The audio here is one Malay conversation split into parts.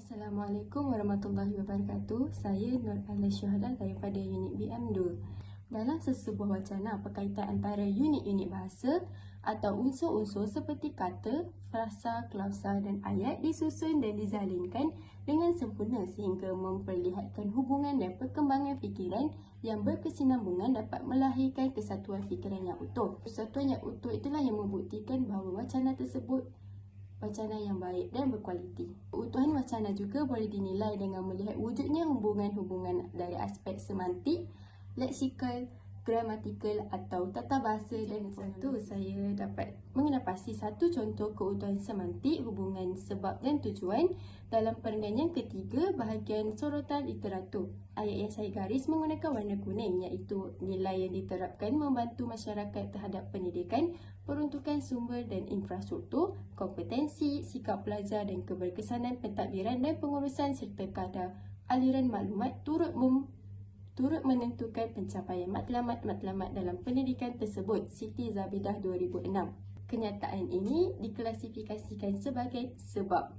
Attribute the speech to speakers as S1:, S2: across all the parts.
S1: Assalamualaikum warahmatullahi wabarakatuh. Saya Nur Ala Syuhada daripada unit BM2. Dalam sesebuah wacana, perkaitan antara unit-unit bahasa atau unsur-unsur seperti kata, frasa, klausa dan ayat disusun dan dizalinkan dengan sempurna sehingga memperlihatkan hubungan dan perkembangan fikiran yang berkesinambungan dapat melahirkan kesatuan fikiran yang utuh. Kesatuan yang utuh itulah yang membuktikan bahawa wacana tersebut wacana yang baik dan berkualiti. Keutuhan wacana juga boleh dinilai dengan melihat wujudnya hubungan-hubungan dari aspek semantik, leksikal, gramatikal atau tata bahasa dan tentu saya dapat mengenal pasti satu contoh keutuhan semantik hubungan sebab dan tujuan dalam perenggan yang ketiga bahagian sorotan literatur. Ayat yang saya garis menggunakan warna kuning iaitu nilai yang diterapkan membantu masyarakat terhadap pendidikan, peruntukan sumber dan infrastruktur, kompetensi, sikap pelajar dan keberkesanan pentadbiran dan pengurusan serta kadar aliran maklumat turut menentukan pencapaian matlamat-matlamat dalam pendidikan tersebut. Siti Zabidah 2006. Kenyataan ini diklasifikasikan sebagai sebab.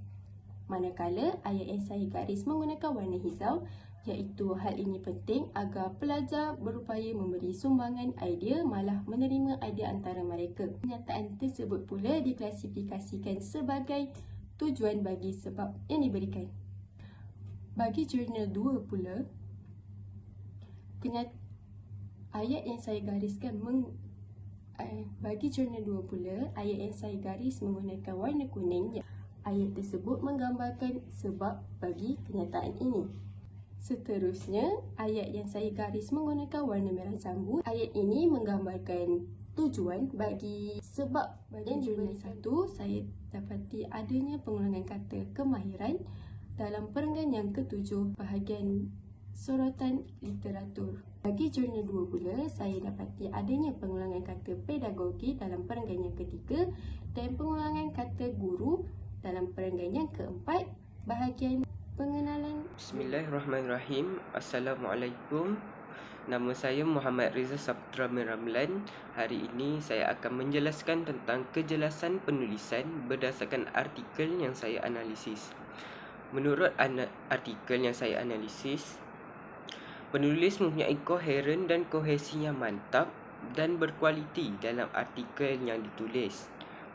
S1: Manakala ayat yang saya garis menggunakan warna hijau iaitu hal ini penting agar pelajar berupaya memberi sumbangan idea malah menerima idea antara mereka. Kenyataan tersebut pula diklasifikasikan sebagai tujuan bagi sebab yang diberikan. Bagi jurnal 2 pula, ayat yang saya gariskan bagi jurnal 2 pula, ayat yang saya garis menggunakan warna kuning. Ayat tersebut menggambarkan sebab bagi kenyataan ini. Seterusnya, ayat yang saya garis menggunakan warna merah jambu. Ayat ini menggambarkan tujuan bagi sebab. Bagi jurnal 1, saya dapati adanya pengulangan kata kemahiran dalam perenggan yang ketujuh bahagian sorotan literatur. Bagi jurnal 2 pula, saya dapati adanya pengulangan kata pedagogi dalam perenggan yang ketiga dan pengulangan kata guru dalam perenggan yang keempat bahagian pengenalan.
S2: Bismillahirrahmanirrahim. Assalamualaikum. Nama saya Muhammad Reza Saputra Ramlan. Hari ini saya akan menjelaskan tentang kejelasan penulisan berdasarkan artikel yang saya analisis. Menurut artikel yang saya analisis, penulis mempunyai koheren dan kohesi yang mantap dan berkualiti dalam artikel yang ditulis.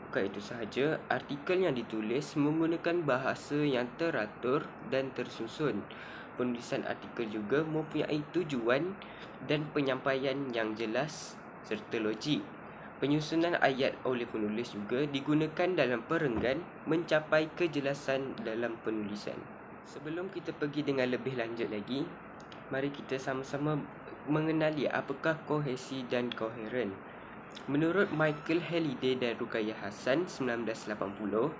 S2: Bukan itu sahaja, artikel yang ditulis menggunakan bahasa yang teratur dan tersusun. Penulisan artikel juga mempunyai tujuan dan penyampaian yang jelas serta logik. Penyusunan ayat oleh penulis juga digunakan dalam perenggan mencapai kejelasan dalam penulisan. Sebelum kita pergi dengan lebih lanjut lagi, mari kita sama-sama mengenali apakah kohesi dan koheren. Menurut Michael Halliday dan Ruqayyah Hassan 1980,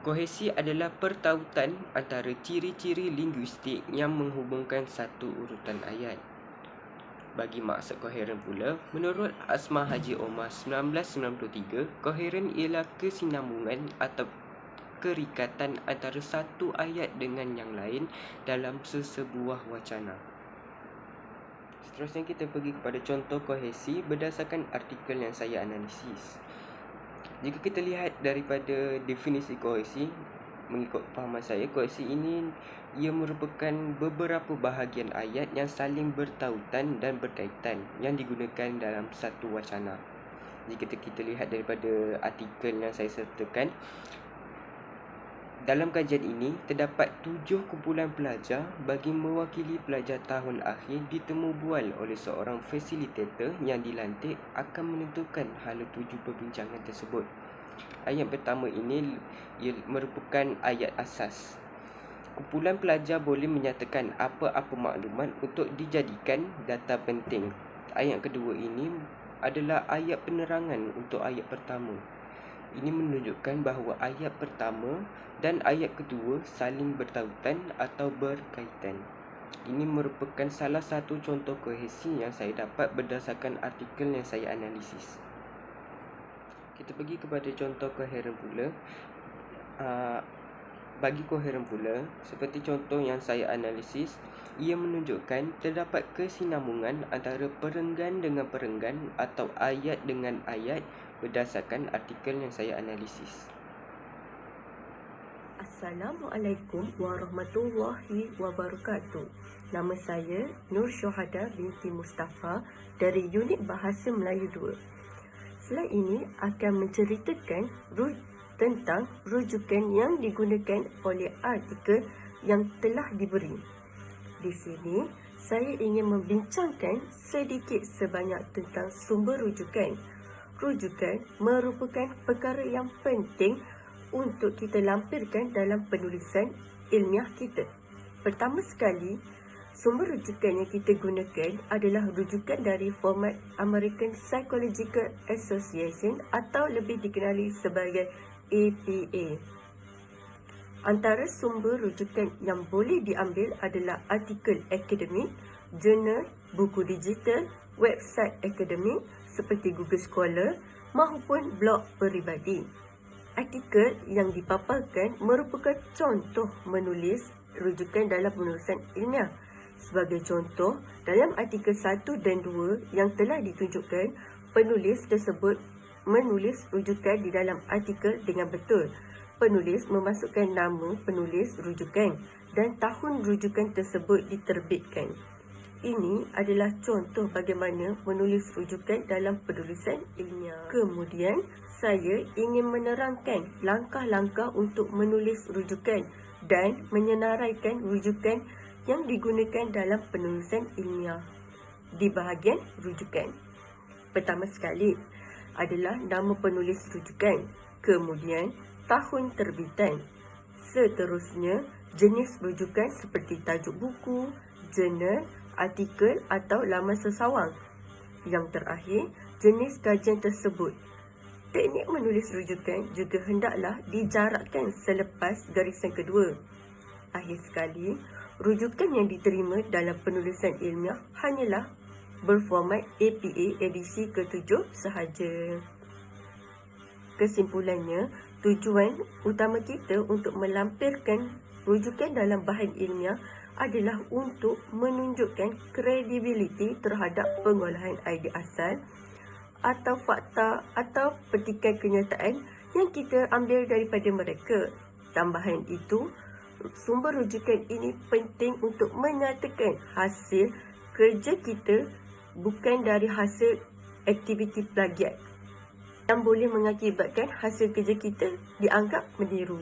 S2: kohesi adalah pertautan antara ciri-ciri linguistik yang menghubungkan satu urutan ayat. Bagi maksud koheren pula, menurut Asma Haji Omar 1993, koheren ialah kesinambungan atau kerikatan antara satu ayat dengan yang lain dalam sesebuah wacana. Seterusnya kita pergi kepada contoh kohesi berdasarkan artikel yang saya analisis. Jika kita lihat daripada definisi kohesi, mengikut fahaman saya, kohesi ini ia merupakan beberapa bahagian ayat yang saling bertautan dan berkaitan yang digunakan dalam satu wacana. Jika kita lihat daripada artikel yang saya sertakan, dalam kajian ini, terdapat 7 kumpulan pelajar bagi mewakili pelajar tahun akhir ditemu bual oleh seorang fasilitator yang dilantik akan menentukan hala tuju perbincangan tersebut. Ayat pertama ini merupakan ayat asas. Kumpulan pelajar boleh menyatakan apa-apa maklumat untuk dijadikan data penting. Ayat kedua ini adalah ayat penerangan untuk ayat pertama. Ini menunjukkan bahawa ayat pertama dan ayat kedua saling bertautan atau berkaitan. Ini merupakan salah satu contoh kohesi yang saya dapat berdasarkan artikel yang saya analisis. Kita pergi kepada contoh koheren pula. Bagi koheren pula, seperti contoh yang saya analisis, ia menunjukkan terdapat kesinambungan antara perenggan dengan perenggan atau ayat dengan ayat berdasarkan artikel yang saya analisis.
S3: Assalamualaikum warahmatullahi wabarakatuh. Nama saya Nur Syuhada binti Mustafa dari Unit Bahasa Melayu 2. Slide ini akan menceritakan tentang rujukan yang digunakan oleh artikel yang telah diberi. Di sini, saya ingin membincangkan sedikit sebanyak tentang sumber rujukan. Rujukan merupakan perkara yang penting untuk kita lampirkan dalam penulisan ilmiah kita. Pertama sekali, sumber rujukan yang kita gunakan adalah rujukan dari format American Psychological Association atau lebih dikenali sebagai APA. Antara sumber rujukan yang boleh diambil adalah artikel akademik, jurnal, buku digital, website akademik seperti Google Scholar maupun blog peribadi. Artikel yang dipaparkan merupakan contoh menulis rujukan dalam penulisan ilmiah. Sebagai contoh, dalam artikel 1 dan 2 yang telah ditunjukkan, penulis tersebut menulis rujukan di dalam artikel dengan betul. Penulis memasukkan nama penulis rujukan dan tahun rujukan tersebut diterbitkan. Ini adalah contoh bagaimana menulis rujukan dalam penulisan ilmiah. Kemudian, saya ingin menerangkan langkah-langkah untuk menulis rujukan dan menyenaraikan rujukan yang digunakan dalam penulisan ilmiah. Di bahagian rujukan, pertama sekali adalah nama penulis rujukan, kemudian tahun terbitan. Seterusnya, jenis rujukan seperti tajuk buku, jurnal, artikel atau laman sesawang. Yang terakhir, jenis kajian tersebut. Teknik menulis rujukan juga hendaklah dijarakkan selepas garisan kedua. Akhir sekali, rujukan yang diterima dalam penulisan ilmiah hanyalah berformat APA edisi ke-7 sahaja. Kesimpulannya, tujuan utama kita untuk melampirkan rujukan dalam bahan ilmiah adalah untuk menunjukkan kredibiliti terhadap pengolahan idea asal atau fakta atau petikan kenyataan yang kita ambil daripada mereka. Tambahan itu, sumber rujukan ini penting untuk menyatakan hasil kerja kita bukan dari hasil aktiviti plagiat yang boleh mengakibatkan hasil kerja kita dianggap meniru.